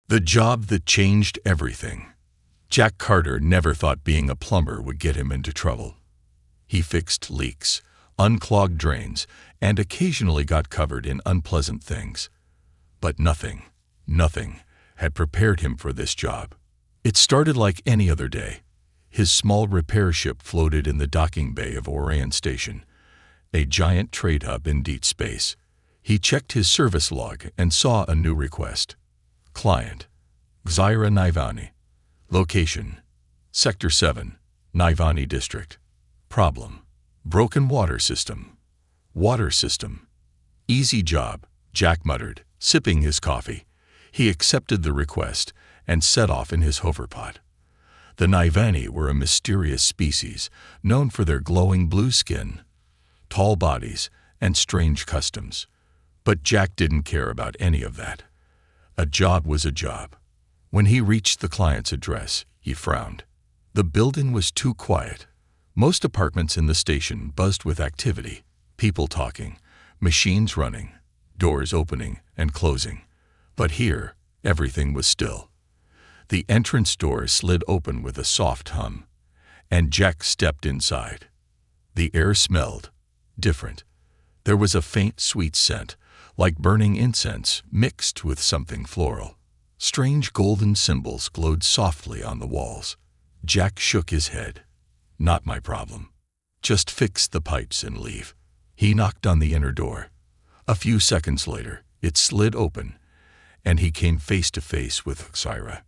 The job that changed everything. Jack Carter never thought being a plumber would get him into trouble. He fixed leaks, unclogged drains, and occasionally got covered in unpleasant things. But nothing had prepared him for this job. It started like any other day. His small repair ship floated in the docking bay of Orion Station, a giant trade hub in deep space. He checked his service log and saw a new request. Client: Zaira Naivani. Location: Sector 7, Naivani District. Problem: broken water system. Water system. Easy job, Jack muttered, sipping his coffee. He accepted the request and set off in his hoverpod. The Naivani were a mysterious species known for their glowing blue skin, tall bodies, and strange customs. But Jack didn't care about any of that. A job was a job. When he reached the client's address, he frowned. The building was too quiet. Most apartments in the station buzzed with activity, people talking, machines running, doors opening and closing. But here, everything was still. The entrance door slid open with a soft hum, and Jack stepped inside. The air smelled different. There was a faint, sweet scent, like burning incense mixed with something floral. Strange golden symbols glowed softly on the walls. Jack shook his head. Not my problem. Just fix the pipes and leave. He knocked on the inner door. A few seconds later, it slid open, and he came face to face with Zaira.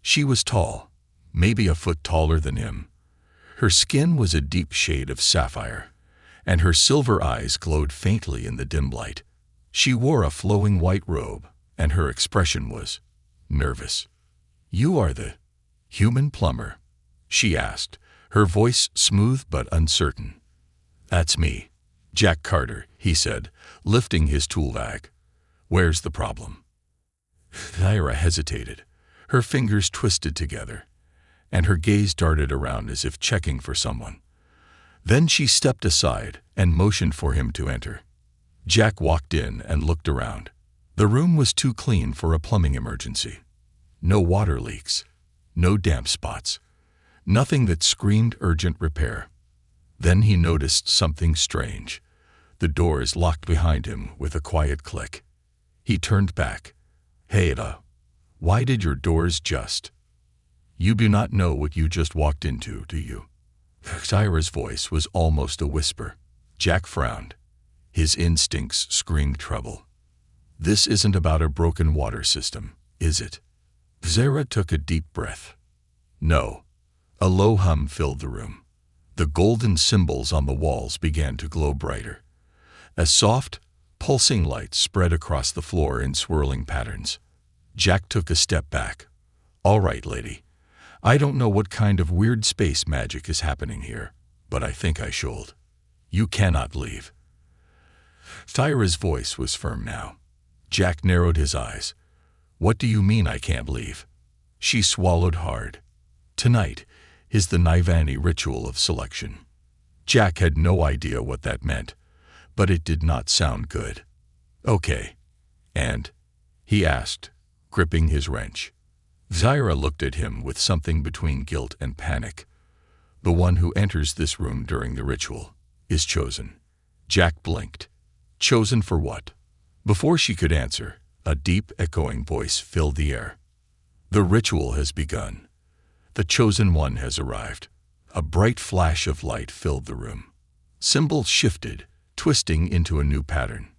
She was tall, maybe a foot taller than him. Her skin was a deep shade of sapphire, and her silver eyes glowed faintly in the dim light. She wore a flowing white robe, and her expression was nervous. "You are the human plumber?" she asked, her voice smooth but uncertain. "That's me, Jack Carter," he said, lifting his tool bag. "Where's the problem?" Zaira hesitated. Her fingers twisted together, and her gaze darted around as if checking for someone. Then she stepped aside and motioned for him to enter. Jack walked in and looked around. The room was too clean for a plumbing emergency. No water leaks, no damp spots, nothing that screamed urgent repair. Then he noticed something strange. The doors locked behind him with a quiet click. He turned back. "Hey, Ada, why did your doors just? You do not know what you just walked into, do you?" Zaira's voice was almost a whisper. Jack frowned. His instincts screamed trouble. "This isn't about a broken water system, is it?" Zaira took a deep breath. "No." A low hum filled the room. The golden symbols on the walls began to glow brighter. A soft, pulsing light spread across the floor in swirling patterns. Jack took a step back. "All right, lady. I don't know what kind of weird space magic is happening here, but I think I should. You cannot leave." Zaira's voice was firm now. Jack narrowed his eyes. "What do you mean I can't leave?" She swallowed hard. Tonight is the Naivani ritual of selection. Jack had no idea what that meant, but it did not sound good. "Okay. And?" he asked, gripping his wrench. Zaira looked at him with something between guilt and panic. "The one who enters this room during the ritual is chosen." Jack blinked. Chosen for what? Before she could answer, a deep, echoing voice filled the air. "The ritual has begun. The chosen one has arrived." A bright flash of light filled the room. Symbols shifted, twisting into a new pattern.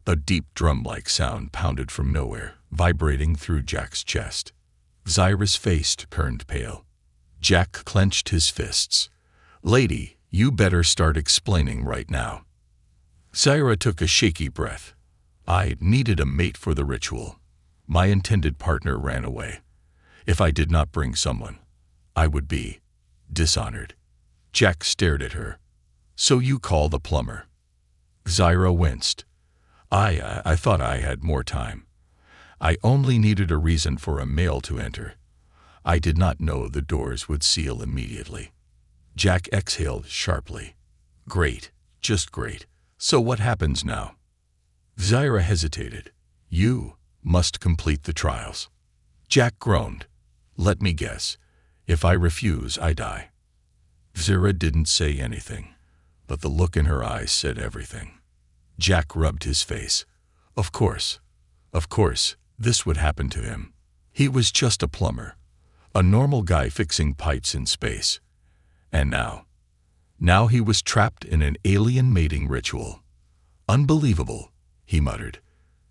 A deep drum-like sound pounded from nowhere, vibrating through Jack's chest. Zaira's face turned pale. Jack clenched his fists. "Lady, you better start explaining right now." Zaira took a shaky breath. "I needed a mate for the ritual. My intended partner ran away. If I did not bring someone, I would be dishonored." Jack stared at her. "So you call the plumber?" Zaira winced. I thought I had more time. I only needed a reason for a male to enter. I did not know the doors would seal immediately." Jack exhaled sharply. "Great, just great. So what happens now?" Zaira hesitated. "You must complete the trials. Jack groaned. "Let me guess. If I refuse, I die." Zara didn't say anything, but the look in her eyes said everything. Jack rubbed his face. Of course, this would happen to him. He was just a plumber, a normal guy fixing pipes in space. And now he was trapped in an alien mating ritual. "Unbelievable," he muttered.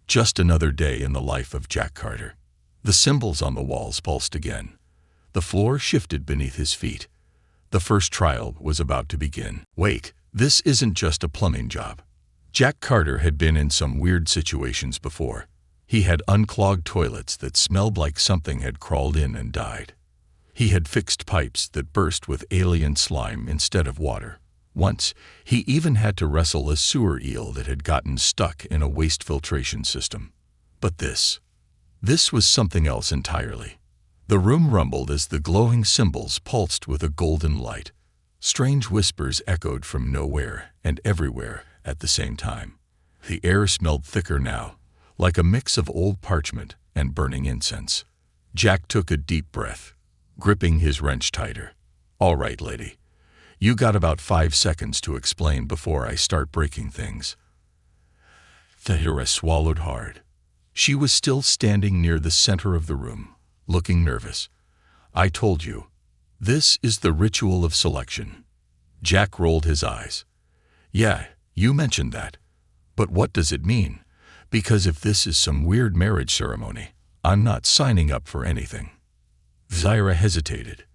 Just another day in the life of Jack Carter. The symbols on the walls pulsed again. The floor shifted beneath his feet. The first trial was about to begin. Wait, this isn't just a plumbing job. Jack Carter had been in some weird situations before. He had unclogged toilets that smelled like something had crawled in and died. He had fixed pipes that burst with alien slime instead of water. Once, he even had to wrestle a sewer eel that had gotten stuck in a waste filtration system. But this was something else entirely. The room rumbled as the glowing symbols pulsed with a golden light. Strange whispers echoed from nowhere and everywhere at the same time. The air smelled thicker now, like a mix of old parchment and burning incense. Jack took a deep breath, gripping his wrench tighter. "All right, lady. You got about 5 seconds to explain before I start breaking things." Zara swallowed hard. She was still standing near the center of the room, looking nervous. "I told you, this is the ritual of selection." Jack rolled his eyes. "Yeah, you mentioned that. But what does it mean? Because if this is some weird marriage ceremony, I'm not signing up for anything." Zara hesitated.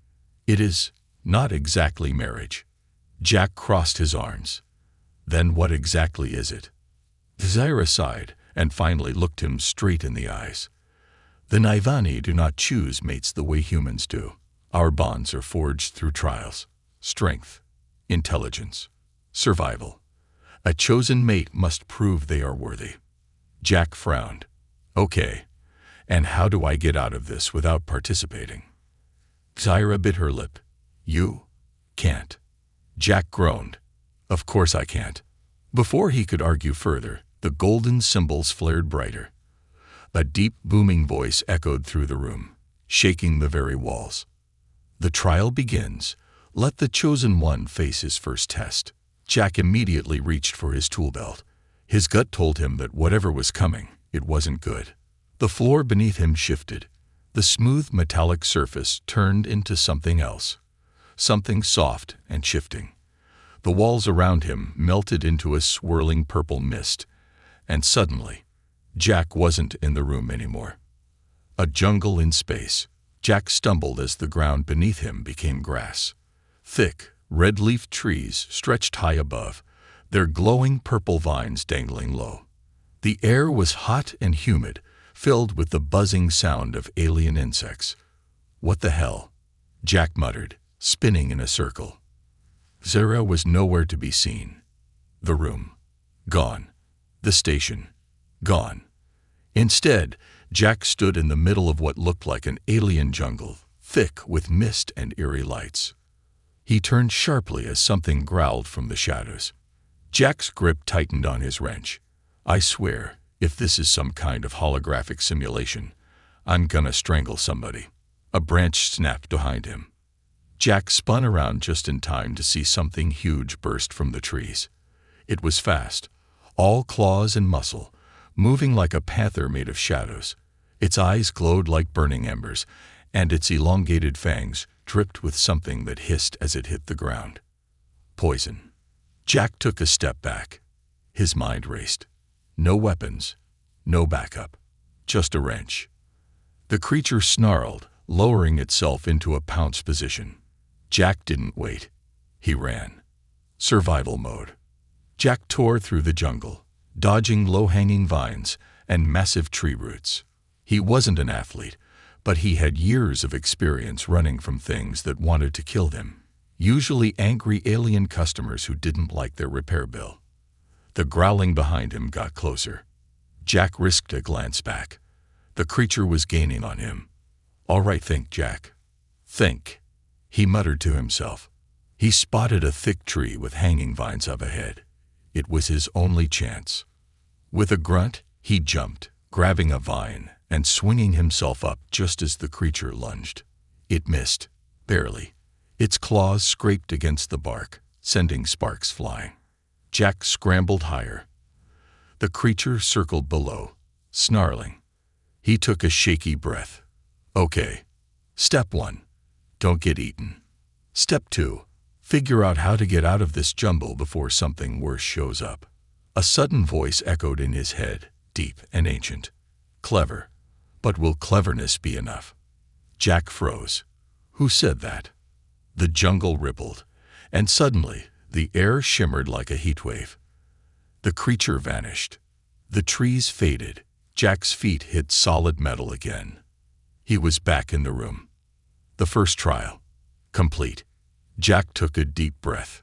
"It is not exactly marriage." Jack crossed his arms. "Then what exactly is it?" Zara sighed and finally looked him straight in the eyes. "The Naivani do not choose mates the way humans do. Our bonds are forged through trials, strength, intelligence, survival. A chosen mate must prove they are worthy." Jack frowned. "Okay, and how do I get out of this without participating?" Zara bit her lip. "You can't." Jack groaned. "Of course I can't." Before he could argue further, the golden symbols flared brighter. A deep, booming voice echoed through the room, shaking the very walls. "The trial begins. Let the chosen one face his first test." Jack immediately reached for his tool belt. His gut told him that whatever was coming, it wasn't good. The floor beneath him shifted. The smooth metallic surface turned into something else, something soft and shifting. The walls around him melted into a swirling purple mist, and suddenly, Jack wasn't in the room anymore. A jungle in space. Jack stumbled as the ground beneath him became grass. Thick, red-leafed trees stretched high above, their glowing purple vines dangling low. The air was hot and humid, filled with the buzzing sound of alien insects. "What the hell?" Jack muttered, spinning in a circle. Zara was nowhere to be seen. The room, gone. The station, gone. Instead, Jack stood in the middle of what looked like an alien jungle, thick with mist and eerie lights. He turned sharply as something growled from the shadows. Jack's grip tightened on his wrench. "I swear, if this is some kind of holographic simulation, I'm gonna strangle somebody." A branch snapped behind him. Jack spun around just in time to see something huge burst from the trees. It was fast, all claws and muscle, moving like a panther made of shadows. Its eyes glowed like burning embers, and its elongated fangs dripped with something that hissed as it hit the ground. Poison. Jack took a step back. His mind raced. No weapons, no backup, just a wrench. The creature snarled, lowering itself into a pounce position. Jack didn't wait. He ran. Survival mode. Jack tore through the jungle, dodging low-hanging vines and massive tree roots. He wasn't an athlete, but he had years of experience running from things that wanted to kill him, usually angry alien customers who didn't like their repair bill. The growling behind him got closer. Jack risked a glance back. The creature was gaining on him. "All right, think, Jack. Think," he muttered to himself. He spotted a thick tree with hanging vines up ahead. It was his only chance. With a grunt, he jumped, grabbing a vine and swinging himself up just as the creature lunged. It missed, barely. Its claws scraped against the bark, sending sparks flying. Jack scrambled higher. The creature circled below, snarling. He took a shaky breath. Okay. Step 1. Don't get eaten. Step 2. Figure out how to get out of this jumble before something worse shows up. A sudden voice echoed in his head, deep and ancient. Clever. But will cleverness be enough? Jack froze. Who said that? The jungle rippled, and suddenly the air shimmered like a heatwave. The creature vanished. The trees faded. Jack's feet hit solid metal again. He was back in the room. The first trial. Complete. Jack took a deep breath.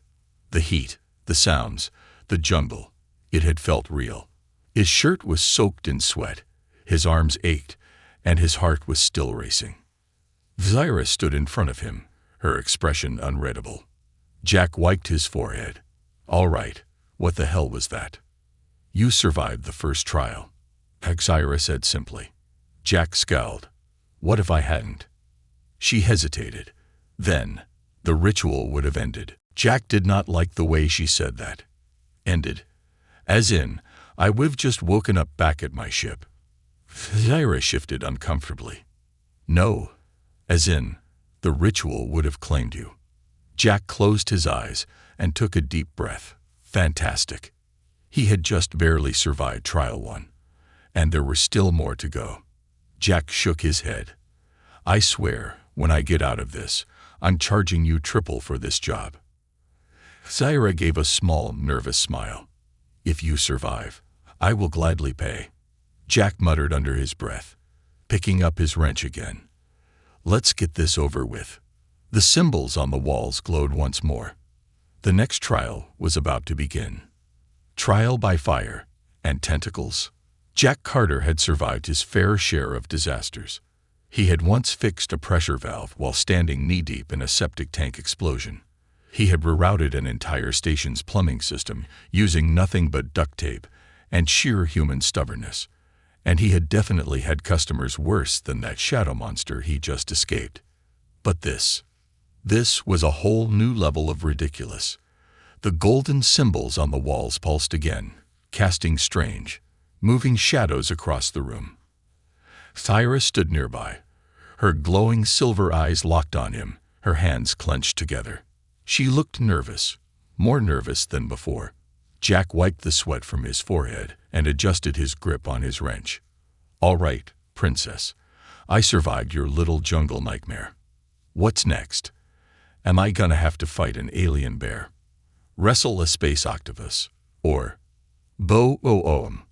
The heat, the sounds, the jungle. It had felt real. His shirt was soaked in sweat. His arms ached, and his heart was still racing. Zyra stood in front of him, her expression unreadable. Jack wiped his forehead. All right, what the hell was that? You survived the first trial, Zyra said simply. Jack scowled. What if I hadn't? She hesitated. Then, the ritual would have ended. Jack did not like the way she said that. Ended. As in, I would've just woken up back at my ship. Zyra shifted uncomfortably. No. As in, the ritual would have claimed you. Jack closed his eyes and took a deep breath. Fantastic. He had just barely survived Trial 1, and there were still more to go. Jack shook his head. I swear, when I get out of this, I'm charging you triple for this job. Zyra gave a small, nervous smile. If you survive, I will gladly pay. Jack muttered under his breath, picking up his wrench again. Let's get this over with. The symbols on the walls glowed once more. The next trial was about to begin. Trial by fire and tentacles. Jack Carter had survived his fair share of disasters. He had once fixed a pressure valve while standing knee-deep in a septic tank explosion. He had rerouted an entire station's plumbing system using nothing but duct tape and sheer human stubbornness. And he had definitely had customers worse than that shadow monster he just escaped. But this was a whole new level of ridiculous. The golden symbols on the walls pulsed again, casting strange, moving shadows across the room. Zyra stood nearby. Her glowing silver eyes locked on him, her hands clenched together. She looked nervous, more nervous than before. Jack wiped the sweat from his forehead and adjusted his grip on his wrench. All right, princess. I survived your little jungle nightmare. What's next? Am I gonna have to fight an alien bear? Wrestle a space octopus? Or bo-o-om?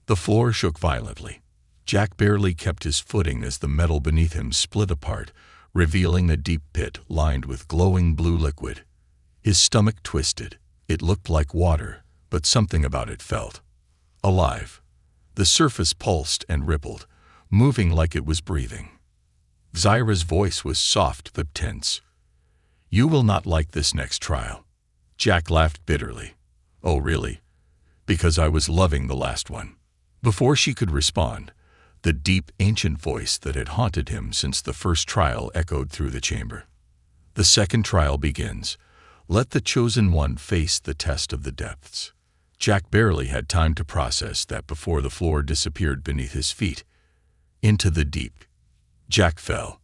The floor shook violently. Jack barely kept his footing as the metal beneath him split apart, revealing a deep pit lined with glowing blue liquid. His stomach twisted. It looked like water, but something about it felt alive. The surface pulsed and rippled, moving like it was breathing. Zyra's voice was soft but tense. You will not like this next trial. Jack laughed bitterly. Oh, really? Because I was loving the last one. Before she could respond, the deep, ancient voice that had haunted him since the first trial echoed through the chamber. The second trial begins. Let the chosen one face the test of the depths. Jack barely had time to process that before the floor disappeared beneath his feet. Into the deep. Jack fell.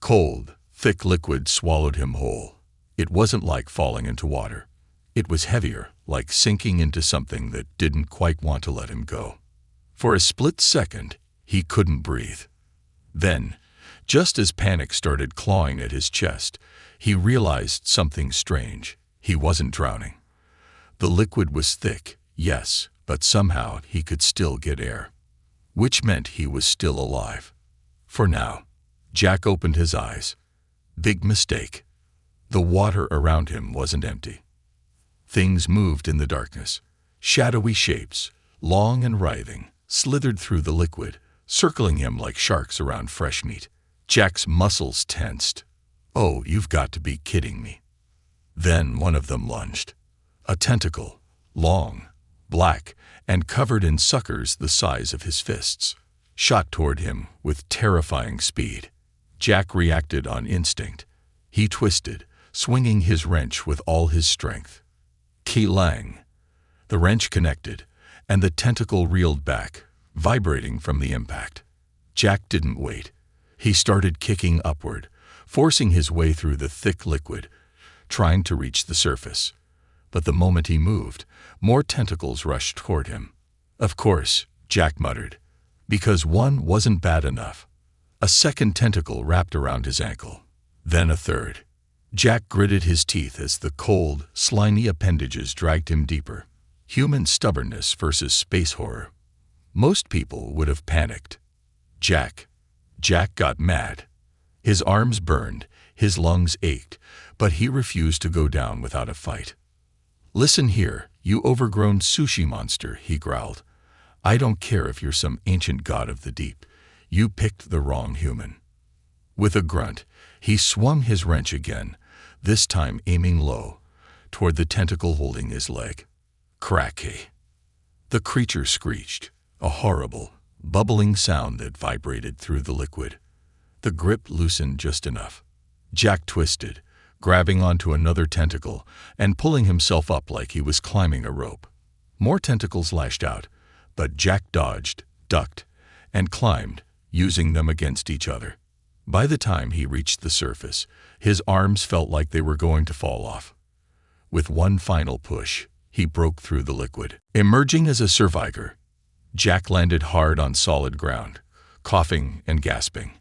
Cold, thick liquid swallowed him whole. It wasn't like falling into water. It was heavier, like sinking into something that didn't quite want to let him go. For a split second, he couldn't breathe. Then, just as panic started clawing at his chest, he realized something strange. He wasn't drowning. The liquid was thick, yes, but somehow he could still get air. Which meant he was still alive. For now. Jack opened his eyes. Big mistake. The water around him wasn't empty. Things moved in the darkness. Shadowy shapes, long and writhing, slithered through the liquid, circling him like sharks around fresh meat. Jack's muscles tensed. Oh, you've got to be kidding me. Then one of them lunged. A tentacle, long, black, and covered in suckers the size of his fists. shot toward him with terrifying speed. Jack reacted on instinct. He twisted, swinging his wrench with all his strength. Ki-lang! The wrench connected, and the tentacle reeled back, vibrating from the impact. Jack didn't wait. He started kicking upward, forcing his way through the thick liquid, trying to reach the surface. But the moment he moved, more tentacles rushed toward him. Of course, Jack muttered, because one wasn't bad enough. A second tentacle wrapped around his ankle. Then a third. Jack gritted his teeth as the cold, slimy appendages dragged him deeper. Human stubbornness versus space horror. Most people would have panicked. Jack got mad. His arms burned, his lungs ached, but he refused to go down without a fight. "Listen here, you overgrown sushi monster," he growled. "I don't care if you're some ancient god of the deep. You picked the wrong human." With a grunt, he swung his wrench again, this time aiming low, toward the tentacle holding his leg. Cracky! The creature screeched, a horrible, bubbling sound that vibrated through the liquid. The grip loosened just enough. Jack twisted, grabbing onto another tentacle and pulling himself up like he was climbing a rope. More tentacles lashed out, but Jack dodged, ducked, and climbed, using them against each other. By the time he reached the surface, his arms felt like they were going to fall off. With one final push, he broke through the liquid. Emerging as a survivor, Jack landed hard on solid ground, coughing and gasping.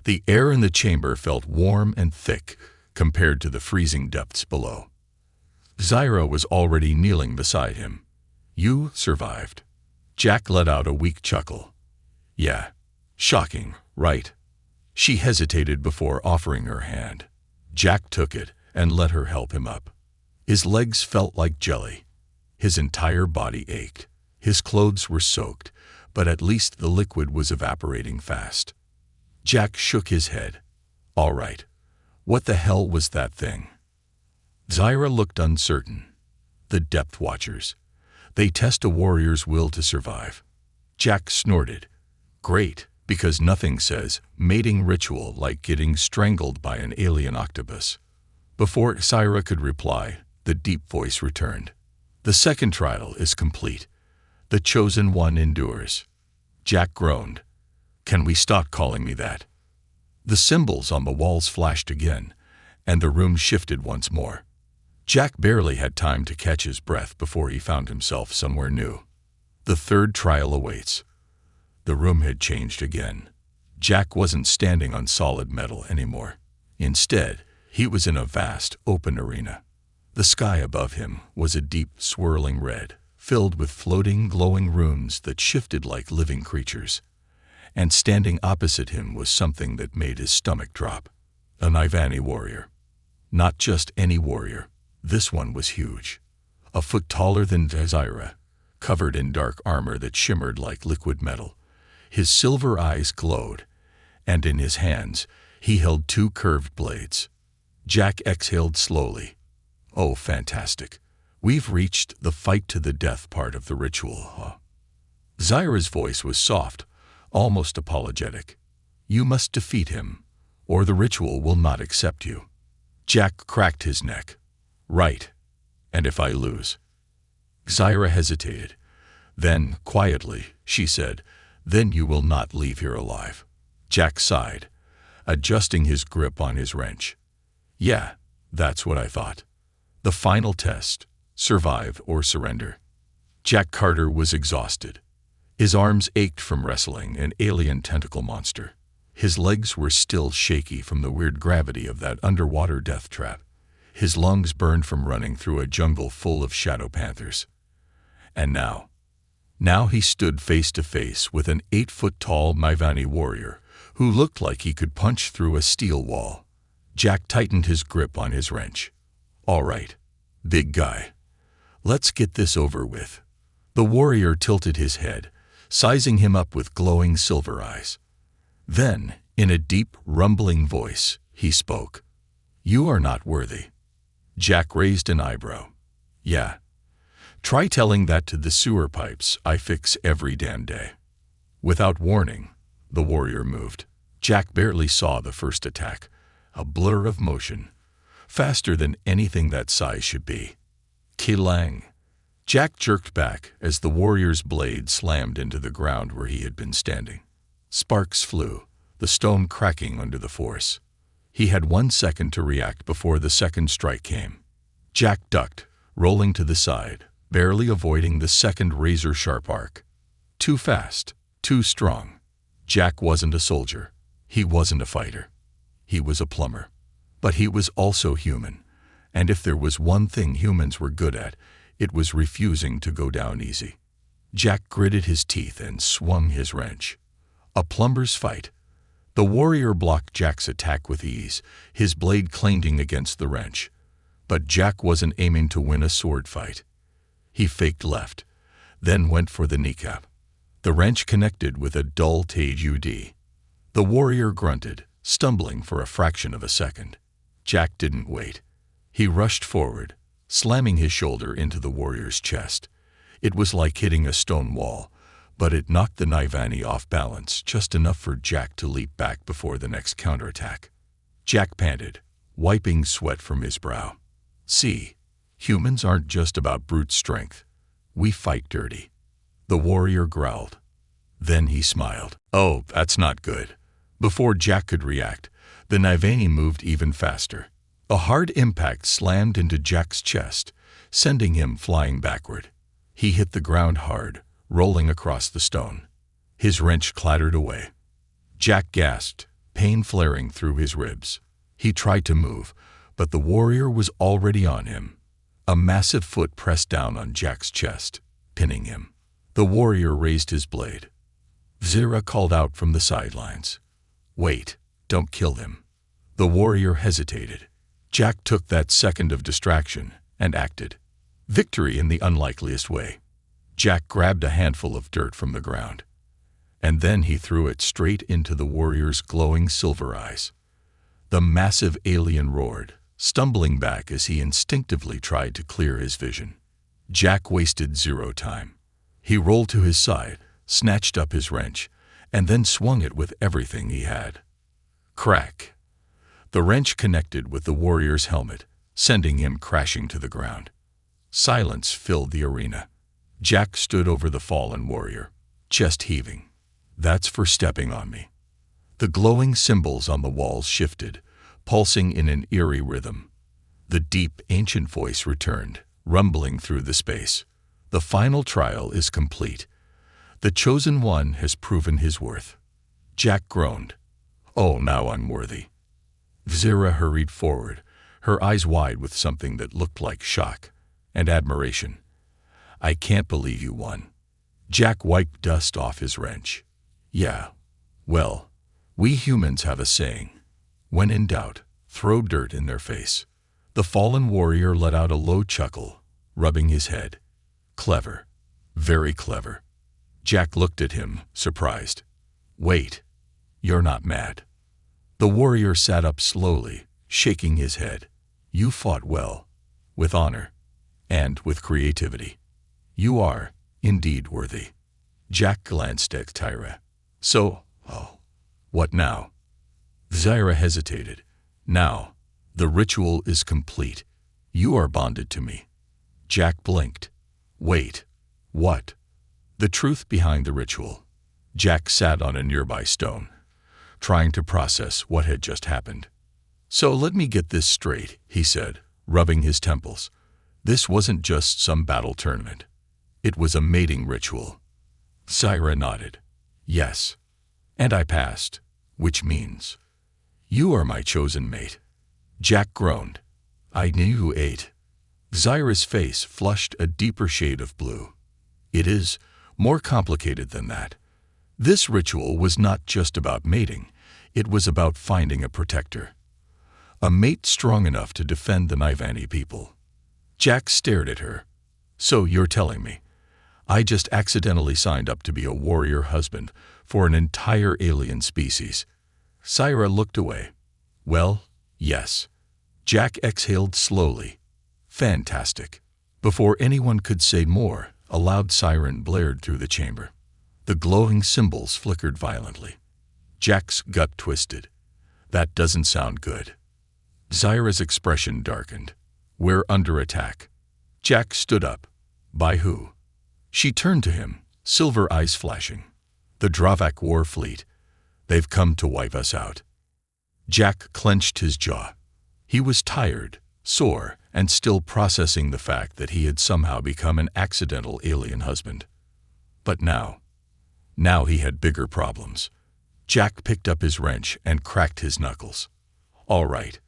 The air in the chamber felt warm and thick compared to the freezing depths below. Zyra was already kneeling beside him. "You survived." Jack let out a weak chuckle. "Yeah, shocking, right?" She hesitated before offering her hand. Jack took it and let her help him up. His legs felt like jelly. His entire body ached. His clothes were soaked, but at least the liquid was evaporating fast. Jack shook his head. "All right. What the hell was that thing?" Zyra looked uncertain. "The Depth Watchers. They test a warrior's will to survive." Jack snorted. "Great, because nothing says mating ritual like getting strangled by an alien octopus." Before Zyra could reply, the deep voice returned. "The second trial is complete. The chosen one endures." Jack groaned. "Can we stop calling me that?" The symbols on the walls flashed again, and the room shifted once more. Jack barely had time to catch his breath before he found himself somewhere new. The third trial awaits. The room had changed again. Jack wasn't standing on solid metal anymore. Instead, he was in a vast, open arena. The sky above him was a deep, swirling red, filled with floating, glowing runes that shifted like living creatures. And standing opposite him was something that made his stomach drop. An Ivani warrior. Not just any warrior. This one was huge. A foot taller than Zyra, covered in dark armor that shimmered like liquid metal. His silver eyes glowed, and in his hands he held two curved blades. Jack exhaled slowly. "Oh, fantastic. We've reached the fight to the death part of the ritual, huh?" Zyra's voice was soft, almost apologetic. "You must defeat him, or the ritual will not accept you." Jack cracked his neck. "Right. And if I lose?" Zyra hesitated. Then, quietly, she said, "Then you will not leave here alive." Jack sighed, adjusting his grip on his wrench. "Yeah, that's what I thought. The final test, survive or surrender." Jack Carter was exhausted. His arms ached from wrestling an alien tentacle monster. His legs were still shaky from the weird gravity of that underwater death trap. His lungs burned from running through a jungle full of shadow panthers. And now he stood face to face with an 8-foot-tall Ivani warrior who looked like he could punch through a steel wall. Jack tightened his grip on his wrench. "All right, big guy. Let's get this over with." The warrior tilted his head, sizing him up with glowing silver eyes. Then, in a deep, rumbling voice, he spoke. "You are not worthy." Jack raised an eyebrow. "Yeah. Try telling that to the sewer pipes I fix every damn day." Without warning, the warrior moved. Jack barely saw the first attack, a blur of motion, faster than anything that size should be. Kilang! Jack jerked back as the warrior's blade slammed into the ground where he had been standing. Sparks flew, the stone cracking under the force. He had 1 second to react before the second strike came. Jack ducked, rolling to the side, barely avoiding the second razor-sharp arc. Too fast, too strong. Jack wasn't a soldier. He wasn't a fighter. He was a plumber. But he was also human, and if there was one thing humans were good at, it was refusing to go down easy. Jack gritted his teeth and swung his wrench. A plumber's fight. The warrior blocked Jack's attack with ease, his blade clanging against the wrench. But Jack wasn't aiming to win a sword fight. He faked left, then went for the kneecap. The wrench connected with a dull TUD. The warrior grunted, stumbling for a fraction of a second. Jack didn't wait. He rushed forward, slamming his shoulder into the warrior's chest. It was like hitting a stone wall, but it knocked the Nivani off balance just enough for Jack to leap back before the next counterattack. Jack panted, wiping sweat from his brow. See, humans aren't just about brute strength. We fight dirty. The warrior growled. Then he smiled. Oh, that's not good. Before Jack could react, the Nivani moved even faster. A hard impact slammed into Jack's chest, sending him flying backward. He hit the ground hard, rolling across the stone. His wrench clattered away. Jack gasped, pain flaring through his ribs. He tried to move, but the warrior was already on him. A massive foot pressed down on Jack's chest, pinning him. The warrior raised his blade. Zira called out from the sidelines. Wait, don't kill him. The warrior hesitated. Jack took that second of distraction and acted. Victory in the unlikeliest way. Jack grabbed a handful of dirt from the ground, and then he threw it straight into the warrior's glowing silver eyes. The massive alien roared, stumbling back as he instinctively tried to clear his vision. Jack wasted zero time. He rolled to his side, snatched up his wrench, and then swung it with everything he had. Crack! The wrench connected with the warrior's helmet, sending him crashing to the ground. Silence filled the arena. Jack stood over the fallen warrior, chest heaving. That's for stepping on me. The glowing symbols on the walls shifted, pulsing in an eerie rhythm. The deep, ancient voice returned, rumbling through the space. The final trial is complete. The chosen one has proven his worth. Jack groaned. Oh, now unworthy. Zira hurried forward, her eyes wide with something that looked like shock and admiration. I can't believe you won. Jack wiped dust off his wrench. Yeah, well, we humans have a saying. When in doubt, throw dirt in their face. The fallen warrior let out a low chuckle, rubbing his head. Clever. Very clever. Jack looked at him, surprised. Wait, you're not mad. The warrior sat up slowly, shaking his head. You fought well, with honor, and with creativity. You are, indeed, worthy. Jack glanced at Tyra. What now? Zyra hesitated. Now, the ritual is complete. You are bonded to me. Jack blinked. Wait, what? The truth behind the ritual. Jack sat on a nearby stone, trying to process what had just happened. So let me get this straight, he said, rubbing his temples. This wasn't just some battle tournament. It was a mating ritual. Zyra nodded. Yes. And I passed, which means you are my chosen mate. Jack groaned. I knew you ate. Zyra's face flushed a deeper shade of blue. It is more complicated than that. This ritual was not just about mating. It was about finding a protector. A mate strong enough to defend the Nivani people. Jack stared at her. So you're telling me I just accidentally signed up to be a warrior husband for an entire alien species? Zyra looked away. Well, yes. Jack exhaled slowly. Fantastic. Before anyone could say more, a loud siren blared through the chamber. The glowing symbols flickered violently. Jack's gut twisted. That doesn't sound good. Zyra's expression darkened. We're under attack. Jack stood up. By who? She turned to him, silver eyes flashing. The Dravak war fleet. They've come to wipe us out. Jack clenched his jaw. He was tired, sore, and still processing the fact that he had somehow become an accidental alien husband. But now he had bigger problems. Jack picked up his wrench and cracked his knuckles. All right,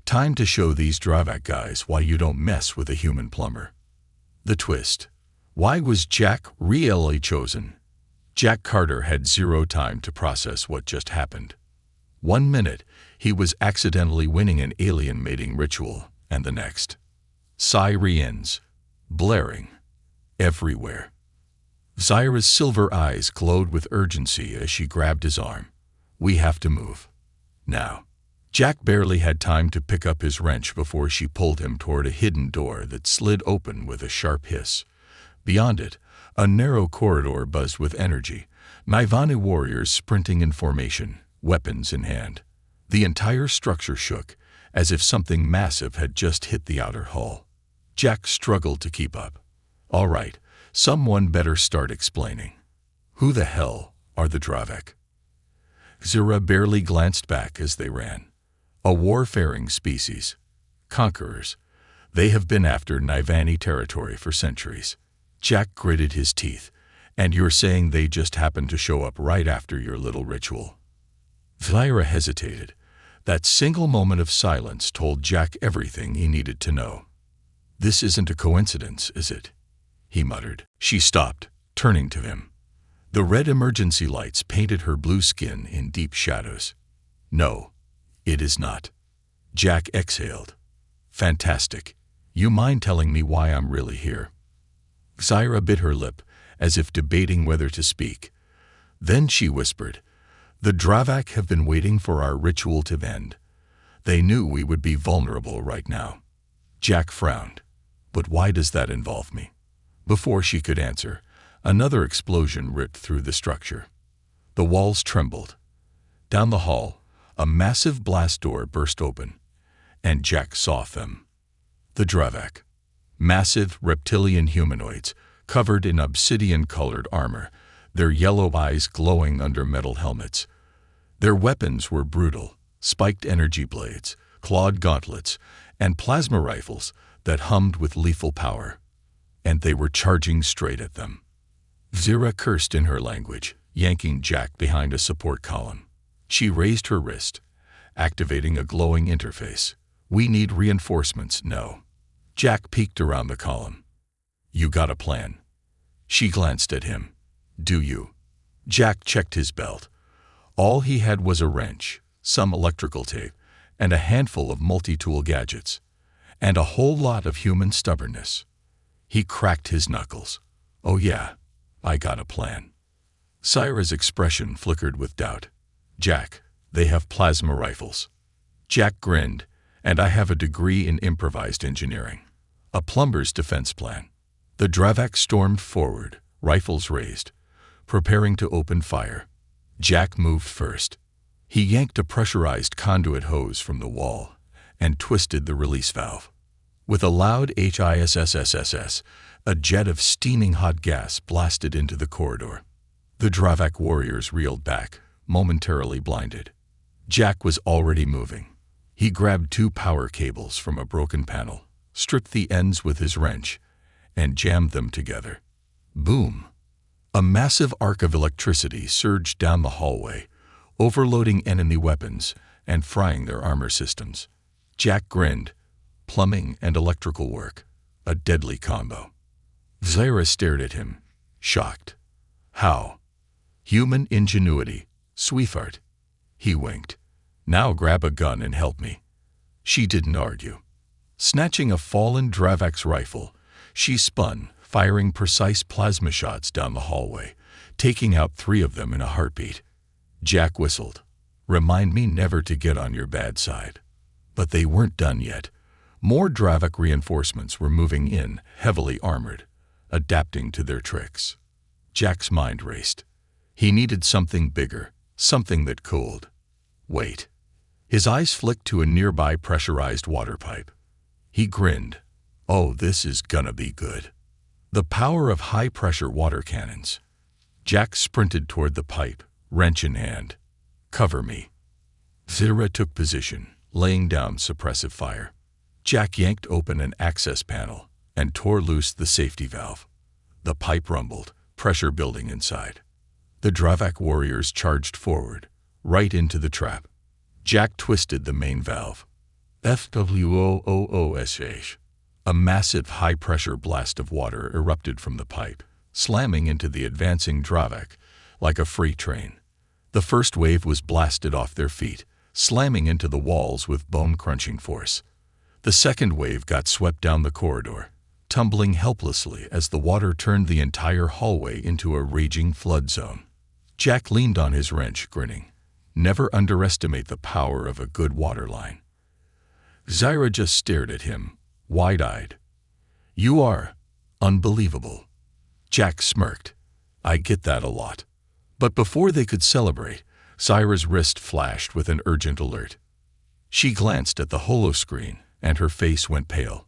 time to show these Dravak guys why you don't mess with a human plumber. The twist. Why was Jack really chosen? Jack Carter had zero time to process what just happened. 1 minute, he was accidentally winning an alien mating ritual, and the next. Sirens, blaring, everywhere. Zyra's silver eyes glowed with urgency as she grabbed his arm. We have to move. Now. Jack barely had time to pick up his wrench before she pulled him toward a hidden door that slid open with a sharp hiss. Beyond it, a narrow corridor buzzed with energy, Naivani warriors sprinting in formation, weapons in hand. The entire structure shook, as if something massive had just hit the outer hull. Jack struggled to keep up. All right, someone better start explaining. Who the hell are the Dravak? Zyra barely glanced back as they ran. A warfaring species. Conquerors. They have been after Naivani territory for centuries. Jack gritted his teeth. And you're saying they just happened to show up right after your little ritual? Zyra hesitated. That single moment of silence told Jack everything he needed to know. This isn't a coincidence, is it? He muttered. She stopped, turning to him. The red emergency lights painted her blue skin in deep shadows. No, it is not. Jack exhaled. Fantastic. You mind telling me why I'm really here? Zyra bit her lip, as if debating whether to speak. Then she whispered, The Dravak have been waiting for our ritual to end. They knew we would be vulnerable right now. Jack frowned. But why does that involve me? Before she could answer, another explosion ripped through the structure. The walls trembled. Down the hall, a massive blast door burst open, and Jack saw them. The Dravak. Massive reptilian humanoids, covered in obsidian-colored armor, their yellow eyes glowing under metal helmets. Their weapons were brutal, spiked energy blades, clawed gauntlets, and plasma rifles that hummed with lethal power. And they were charging straight at them. Zyra cursed in her language, yanking Jack behind a support column. She raised her wrist, activating a glowing interface. We need reinforcements, no. Jack peeked around the column. You got a plan? She glanced at him. Do you? Jack checked his belt. All he had was a wrench, some electrical tape, and a handful of multi-tool gadgets, and a whole lot of human stubbornness. He cracked his knuckles. Oh yeah, I got a plan. Zyra's expression flickered with doubt. Jack, they have plasma rifles. Jack grinned, and I have a degree in improvised engineering. A plumber's defense plan. The Dravak stormed forward, rifles raised, preparing to open fire. Jack moved first. He yanked a pressurized conduit hose from the wall and twisted the release valve. With a loud hiss, a jet of steaming hot gas blasted into the corridor. The Dravak warriors reeled back, momentarily blinded. Jack was already moving. He grabbed 2 power cables from a broken panel, stripped the ends with his wrench, and jammed them together. Boom! A massive arc of electricity surged down the hallway, overloading enemy weapons and frying their armor systems. Jack grinned. Plumbing and electrical work. A deadly combo. Zyra stared at him, shocked. How? Human ingenuity, sweetheart. He winked. Now grab a gun and help me. She didn't argue. Snatching a fallen Dravak's rifle, she spun, firing precise plasma shots down the hallway, taking out 3 of them in a heartbeat. Jack whistled. Remind me never to get on your bad side. But they weren't done yet. More Dravak reinforcements were moving in, heavily armored, adapting to their tricks. Jack's mind raced. He needed something bigger, something that cooled. Wait. His eyes flicked to a nearby pressurized water pipe. He grinned. Oh, this is gonna be good. The power of high-pressure water cannons. Jack sprinted toward the pipe, wrench in hand. Cover me. Zira took position, laying down suppressive fire. Jack yanked open an access panel and tore loose the safety valve. The pipe rumbled, pressure building inside. The Dravak warriors charged forward, right into the trap. Jack twisted the main valve. FWOOOSH. A massive high-pressure blast of water erupted from the pipe, slamming into the advancing Dravak like a freight train. The first wave was blasted off their feet, slamming into the walls with bone-crunching force. The second wave got swept down the corridor, tumbling helplessly as the water turned the entire hallway into a raging flood zone. Jack leaned on his wrench, grinning. Never underestimate the power of a good water line. Zira just stared at him, wide-eyed. You are unbelievable. Jack smirked. I get that a lot. But before they could celebrate, Zira's wrist flashed with an urgent alert. She glanced at the holoscreen, and her face went pale.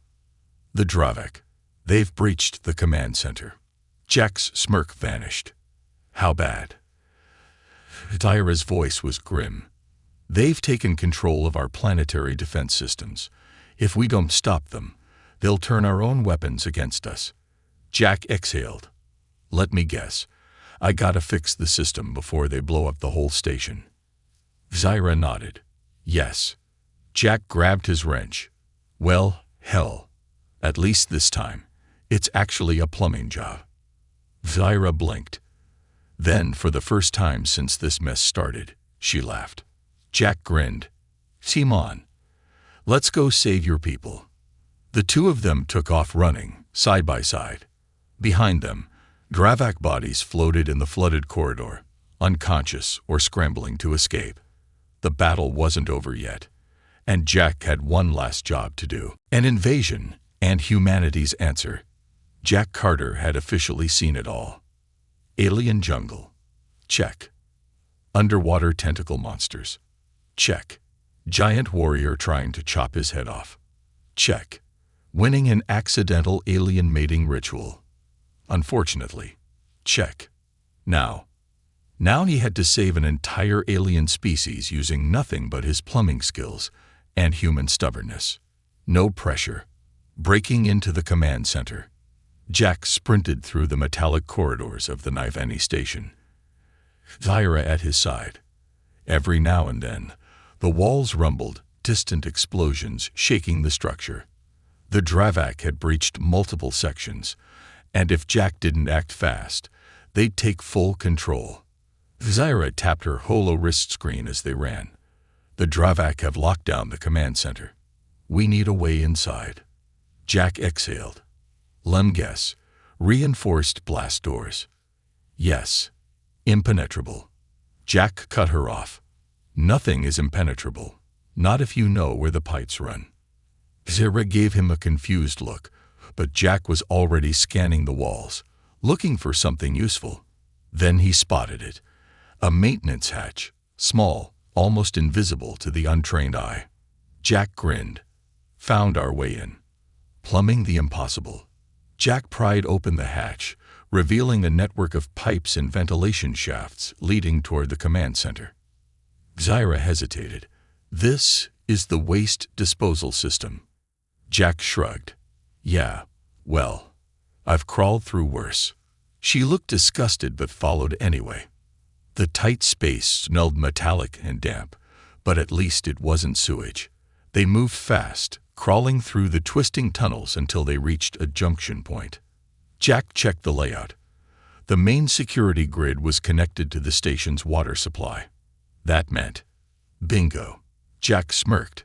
The Dravak. They've breached the command center. Jack's smirk vanished. How bad? Zira's voice was grim. They've taken control of our planetary defense systems. If we don't stop them, they'll turn our own weapons against us. Jack exhaled. Let me guess. I gotta fix the system before they blow up the whole station. Zira nodded. Yes. Jack grabbed his wrench. Well, hell. At least this time, it's actually a plumbing job. Zira blinked. Then, for the first time since this mess started, she laughed. Jack grinned. Team on. Let's go save your people. The two of them took off running, side by side. Behind them, Dravak bodies floated in the flooded corridor, unconscious or scrambling to escape. The battle wasn't over yet, and Jack had one last job to do. An invasion and humanity's answer. Jack Carter had officially seen it all. Alien jungle. Check. Underwater tentacle monsters. Check. Giant warrior trying to chop his head off. Check. Winning an accidental alien mating ritual. Unfortunately. Check. Now he had to save an entire alien species using nothing but his plumbing skills and human stubbornness. No pressure. Breaking into the command center. Jack sprinted through the metallic corridors of the Niveni station. Zira at his side. Every now and then, the walls rumbled, distant explosions shaking the structure. The Dravak had breached multiple sections, and if Jack didn't act fast, they'd take full control. Zira tapped her holo wrist screen as they ran. The Dravak have locked down the command center. We need a way inside. Jack exhaled. Lem guess. Reinforced blast doors. Yes. Impenetrable. Jack cut her off. Nothing is impenetrable. Not if you know where the pipes run. Zira gave him a confused look, but Jack was already scanning the walls, looking for something useful. Then he spotted it. A maintenance hatch, small, almost invisible to the untrained eye. Jack grinned. Found our way in. Plumbing the impossible. Jack pried open the hatch, revealing a network of pipes and ventilation shafts leading toward the command center. Zira hesitated. This is the waste disposal system. Jack shrugged. Yeah, well, I've crawled through worse. She looked disgusted but followed anyway. The tight space smelled metallic and damp, but at least it wasn't sewage. They moved fast, crawling through the twisting tunnels until they reached a junction point. Jack checked the layout. The main security grid was connected to the station's water supply. That meant bingo. Jack smirked.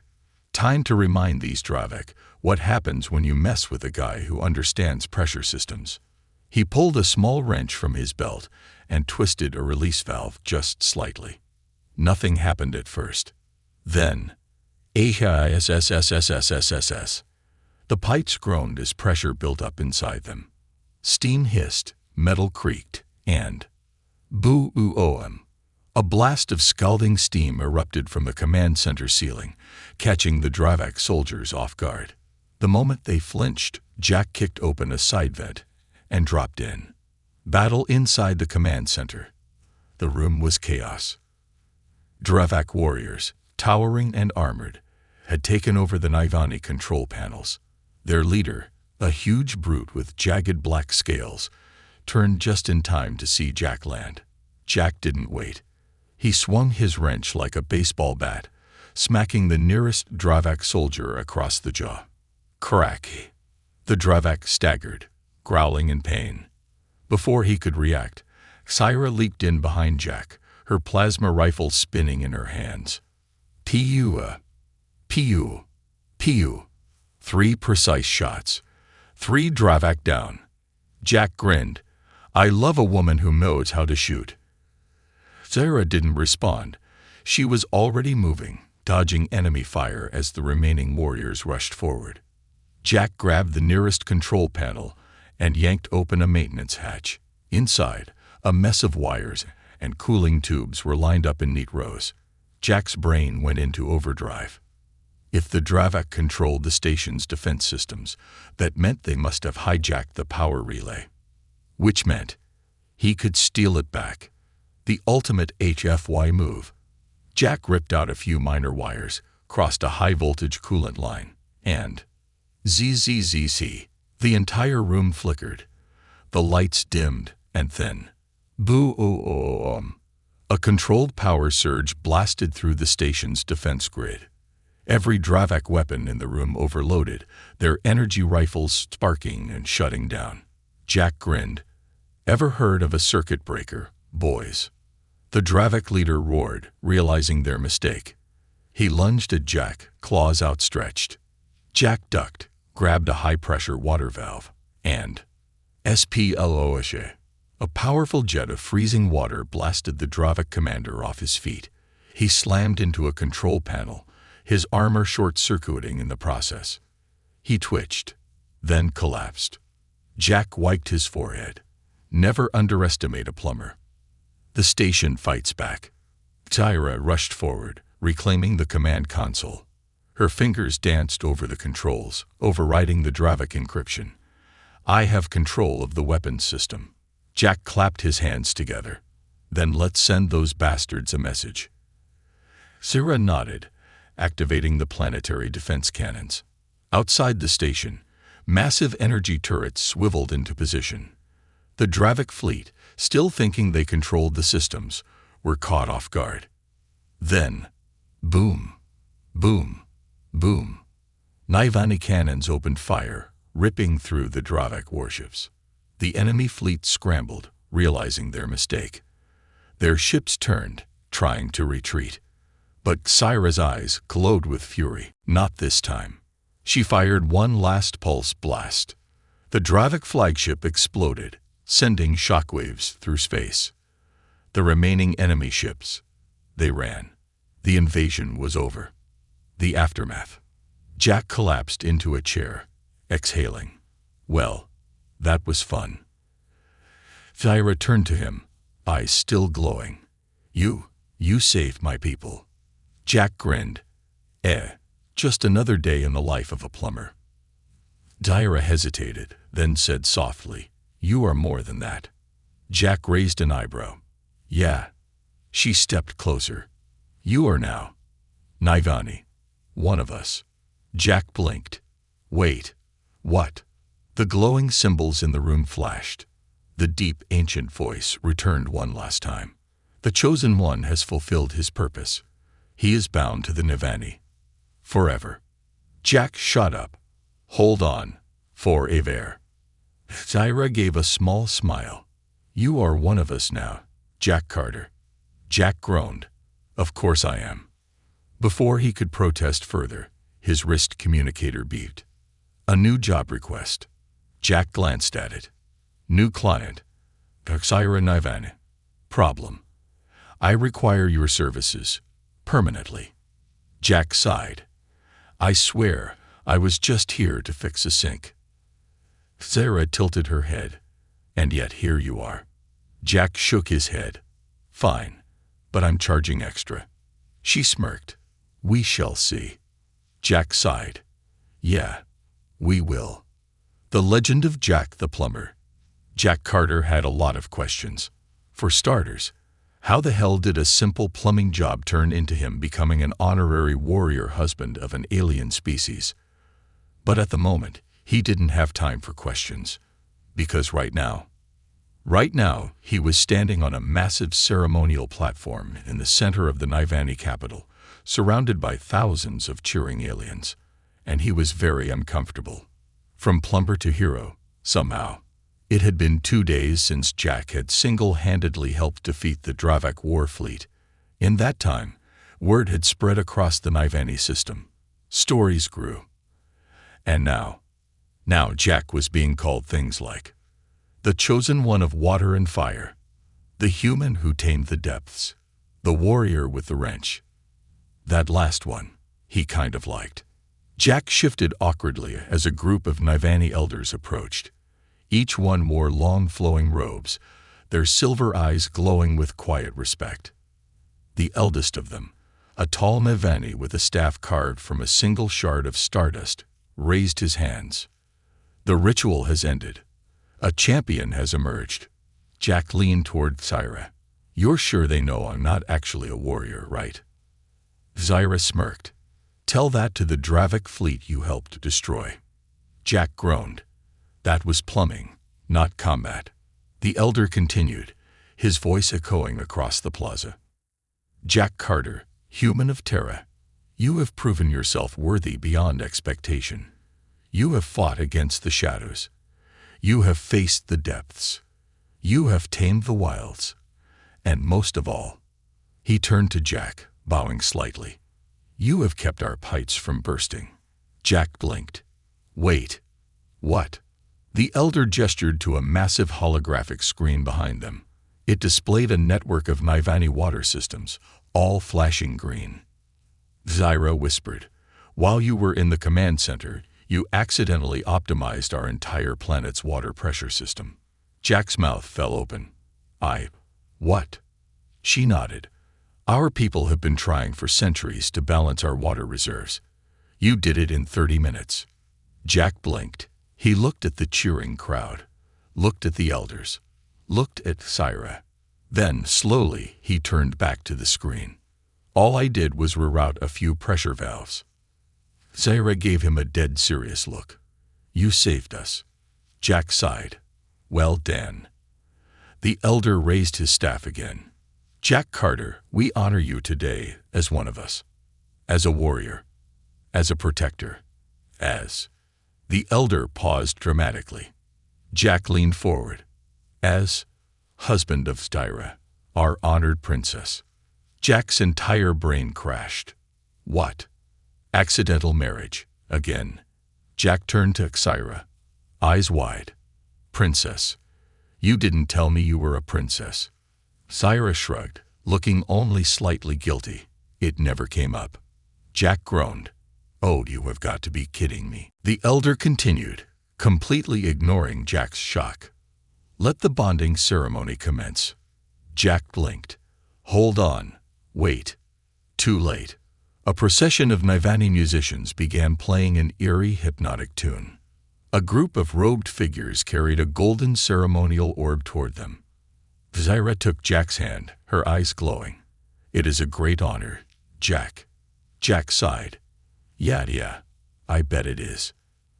Time to remind these Dravak what happens when you mess with a guy who understands pressure systems. He pulled a small wrench from his belt and twisted a release valve just slightly. Nothing happened at first. Then, HFY. The pipes groaned as pressure built up inside them. Steam hissed, metal creaked, and Boo-oo-om. A blast of scalding steam erupted from the command center ceiling, catching the Dravak soldiers off guard. The moment they flinched, Jack kicked open a side vent and dropped in. Battle inside the command center. The room was chaos. Dravak warriors, towering and armored, had taken over the Nivani control panels. Their leader, a huge brute with jagged black scales, turned just in time to see Jack land. Jack didn't wait. He swung his wrench like a baseball bat, smacking the nearest Dravak soldier across the jaw. Crack! The Dravak staggered, growling in pain. Before he could react, Syra leaped in behind Jack, her plasma rifle spinning in her hands. Piu! Piu! Piu! 3 precise shots. 3 Dravak down. Jack grinned. I love a woman who knows how to shoot. Syra didn't respond. She was already moving, dodging enemy fire as the remaining warriors rushed forward. Jack grabbed the nearest control panel and yanked open a maintenance hatch. Inside, a mess of wires and cooling tubes were lined up in neat rows. Jack's brain went into overdrive. If the Dravak controlled the station's defense systems, that meant they must have hijacked the power relay. Which meant he could steal it back. The ultimate HFY move. Jack ripped out a few minor wires, crossed a high-voltage coolant line, and ZZZZ. The entire room flickered. The lights dimmed and then boo-oo-om. A controlled power surge blasted through the station's defense grid. Every Dravak weapon in the room overloaded, their energy rifles sparking and shutting down. Jack grinned. Ever heard of a circuit breaker, boys? The Dravak leader roared, realizing their mistake. He lunged at Jack, claws outstretched. Jack ducked, grabbed a high-pressure water valve, and SPLOSH. A powerful jet of freezing water blasted the Dravak commander off his feet. He slammed into a control panel, his armor short-circuiting in the process. He twitched, then collapsed. Jack wiped his forehead. Never underestimate a plumber. The station fights back. Tyra rushed forward, reclaiming the command console. Her fingers danced over the controls, overriding the Dravak encryption. I have control of the weapons system. Jack clapped his hands together. Then let's send those bastards a message. Syra nodded, activating the planetary defense cannons. Outside the station, massive energy turrets swiveled into position. The Dravak fleet, still thinking they controlled the systems, were caught off guard. Then, boom, boom, boom. Nivani cannons opened fire, ripping through the Dravak warships. The enemy fleet scrambled, realizing their mistake. Their ships turned, trying to retreat. But Syra's eyes glowed with fury. Not this time. She fired one last pulse blast. The Dravak flagship exploded, sending shockwaves through space. The remaining enemy ships, they ran. The invasion was over. The aftermath. Jack collapsed into a chair, exhaling. Well, that was fun. Syra turned to him, eyes still glowing. You saved my people. Jack grinned. Just another day in the life of a plumber. Syra hesitated, then said softly, you are more than that. Jack raised an eyebrow. Yeah. She stepped closer. You are now Nivani, one of us. Jack blinked. Wait, what? The glowing symbols in the room flashed. The deep, ancient voice returned one last time. The Chosen One has fulfilled his purpose. He is bound to the Nivani. Forever. Jack shot up. Hold on. Forever. Syra gave a small smile. You are one of us now, Jack Carter. Jack groaned. Of course I am. Before he could protest further, his wrist communicator beeped. A new job request. Jack glanced at it. New client. Syra Nivani. Problem. I require your services. Permanently. Jack sighed. I swear, I was just here to fix a sink. Syra tilted her head. And yet here you are. Jack shook his head. Fine, but I'm charging extra. She smirked. We shall see. Jack sighed. Yeah, we will. The legend of Jack the Plumber. Jack Carter had a lot of questions. For starters, how the hell did a simple plumbing job turn into him becoming an honorary warrior husband of an alien species? But at the moment, he didn't have time for questions. Because right now, he was standing on a massive ceremonial platform in the center of the Nivani capital, surrounded by thousands of cheering aliens. And he was very uncomfortable. From plumber to hero, somehow. It had been 2 days since Jack had single-handedly helped defeat the Dravak war fleet. In that time, word had spread across the Nivani system. Stories grew. And now Jack was being called things like the chosen one of water and fire, the human who tamed the depths, the warrior with the wrench. That last one, he kind of liked. Jack shifted awkwardly as a group of Nivani elders approached. Each one wore long flowing robes, their silver eyes glowing with quiet respect. The eldest of them, a tall Nivani with a staff carved from a single shard of stardust, raised his hands. The ritual has ended. A champion has emerged. Jack leaned toward Zyra. You're sure they know I'm not actually a warrior, right? Zyra smirked. Tell that to the Dravak fleet you helped destroy. Jack groaned. That was plumbing, not combat. The elder continued, his voice echoing across the plaza. Jack Carter, human of Terra, you have proven yourself worthy beyond expectation. You have fought against the shadows. You have faced the depths. You have tamed the wilds. And most of all, he turned to Jack, bowing slightly. You have kept our pipes from bursting. Jack blinked. Wait. What? The elder gestured to a massive holographic screen behind them. It displayed a network of Nivani water systems, all flashing green. Zyra whispered, while you were in the command center, you accidentally optimized our entire planet's water pressure system. Jack's mouth fell open. What? She nodded. Our people have been trying for centuries to balance our water reserves. You did it in 30 minutes. Jack blinked. He looked at the cheering crowd, looked at the elders, looked at Zyra. Then, slowly, he turned back to the screen. All I did was reroute a few pressure valves. Zyra gave him a dead serious look. You saved us. Jack sighed. Well, Dan. The elder raised his staff again. Jack Carter, we honor you today as one of us. As a warrior. As a protector. As... The elder paused dramatically. Jack leaned forward. As husband of Zyra, our honored princess. Jack's entire brain crashed. What? Accidental marriage, again. Jack turned to Zyra, eyes wide. Princess, you didn't tell me you were a princess. Zyra shrugged, looking only slightly guilty. It never came up. Jack groaned. Oh, you have got to be kidding me. The elder continued, completely ignoring Jack's shock. Let the bonding ceremony commence. Jack blinked. Hold on. Wait. Too late. A procession of Nivani musicians began playing an eerie, hypnotic tune. A group of robed figures carried a golden ceremonial orb toward them. Zyra took Jack's hand, her eyes glowing. It is a great honor, Jack. Jack sighed. Yeah, I bet it is.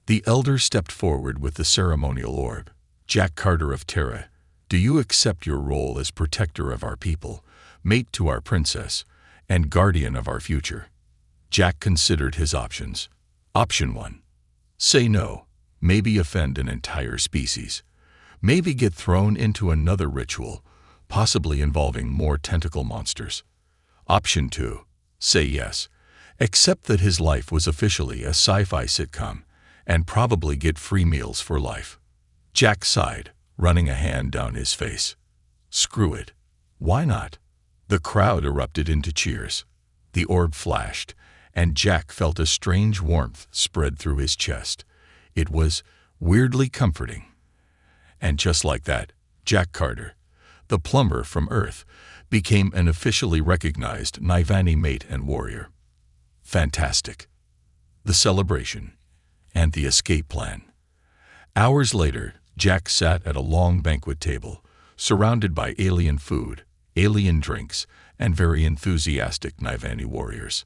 The elder stepped forward with the ceremonial orb. Jack Carter of Terra, do you accept your role as protector of our people, mate to our princess, and guardian of our future? Jack considered his options. Option 1. Say no. Maybe offend an entire species. Maybe get thrown into another ritual, possibly involving more tentacle monsters. Option 2. Say yes. Accept that his life was officially a sci-fi sitcom, and probably get free meals for life. Jack sighed, running a hand down his face. Screw it. Why not? The crowd erupted into cheers. The orb flashed, and Jack felt a strange warmth spread through his chest. It was weirdly comforting. And just like that, Jack Carter, the plumber from Earth, became an officially recognized Nivani mate and warrior. Fantastic. The celebration and the escape plan. Hours later, Jack sat at a long banquet table, surrounded by alien food, alien drinks, and very enthusiastic Nivani warriors.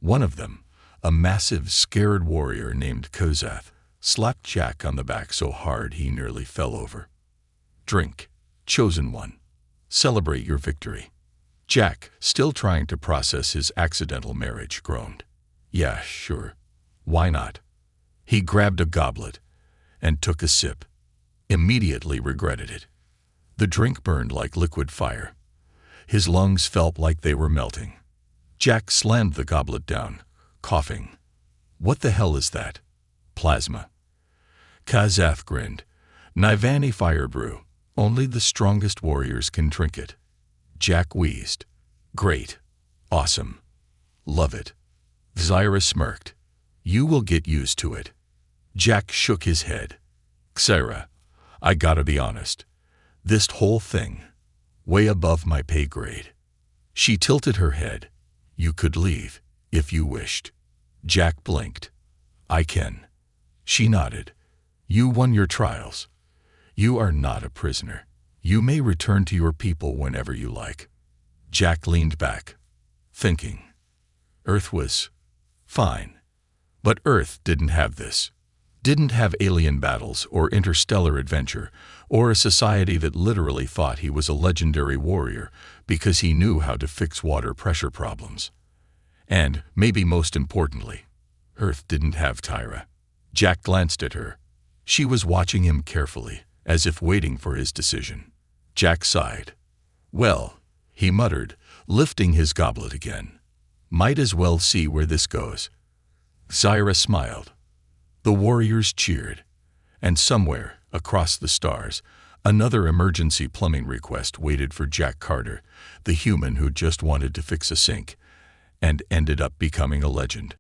One of them, a massive, scared warrior named Kozath, slapped Jack on the back so hard he nearly fell over. "Drink, chosen one. Celebrate your victory." Jack, still trying to process his accidental marriage, groaned. "Yeah, sure. Why not?" He grabbed a goblet and took a sip. Immediately regretted it. The drink burned like liquid fire. His lungs felt like they were melting. Jack slammed the goblet down, coughing. "What the hell is that?" "Plasma." Kozath grinned. "Nivani fire brew. Only the strongest warriors can drink it." Jack wheezed. "Great. Awesome. Love it." Zyra smirked. "You will get used to it." Jack shook his head. "Xyra, I gotta be honest. This whole thing, way above my pay grade." She tilted her head. "You could leave, if you wished." Jack blinked. "I can." She nodded. "You won your trials. You are not a prisoner. You may return to your people whenever you like." Jack leaned back, thinking. Earth was fine. But Earth didn't have this. Didn't have alien battles or interstellar adventure, or a society that literally thought he was a legendary warrior because he knew how to fix water pressure problems. And, maybe most importantly, Earth didn't have Tyra. Jack glanced at her. She was watching him carefully, as if waiting for his decision. Jack sighed. "Well," he muttered, lifting his goblet again. "Might as well see where this goes." Zyra smiled. The warriors cheered. And somewhere, across the stars, another emergency plumbing request waited for Jack Carter, the human who just wanted to fix a sink, and ended up becoming a legend.